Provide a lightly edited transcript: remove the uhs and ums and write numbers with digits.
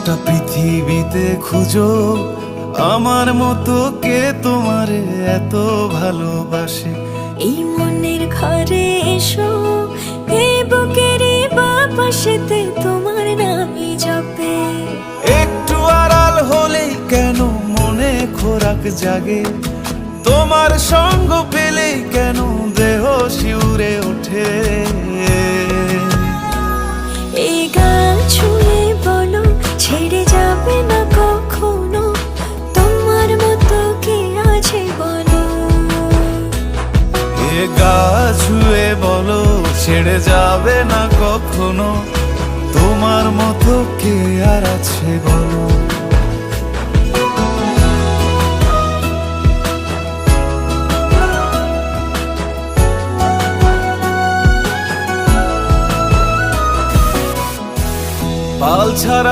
গোটা পৃথিবীতে খুঁজো আমার মতো কে তোমারে এত ভালোবাসে। এই মনের ঘরে এসো, এই বুকেরই বাপাশেতে তোমার নামই জপে। একটু আড়াল হলেই কেন মনে খোরাক জাগে, তোমার সঙ্গ পেলেই কেন দেহ শিউরে ওঠে। এই গান ছুঁয়ে বলো ছেড়ে যাবে না কখনো, তোমার মতো কে আছে বলো। এ গা ছুঁয়ে বলো ছেড়ে যাবে না কখনো, তোমার মতো কে আর আছে বলো।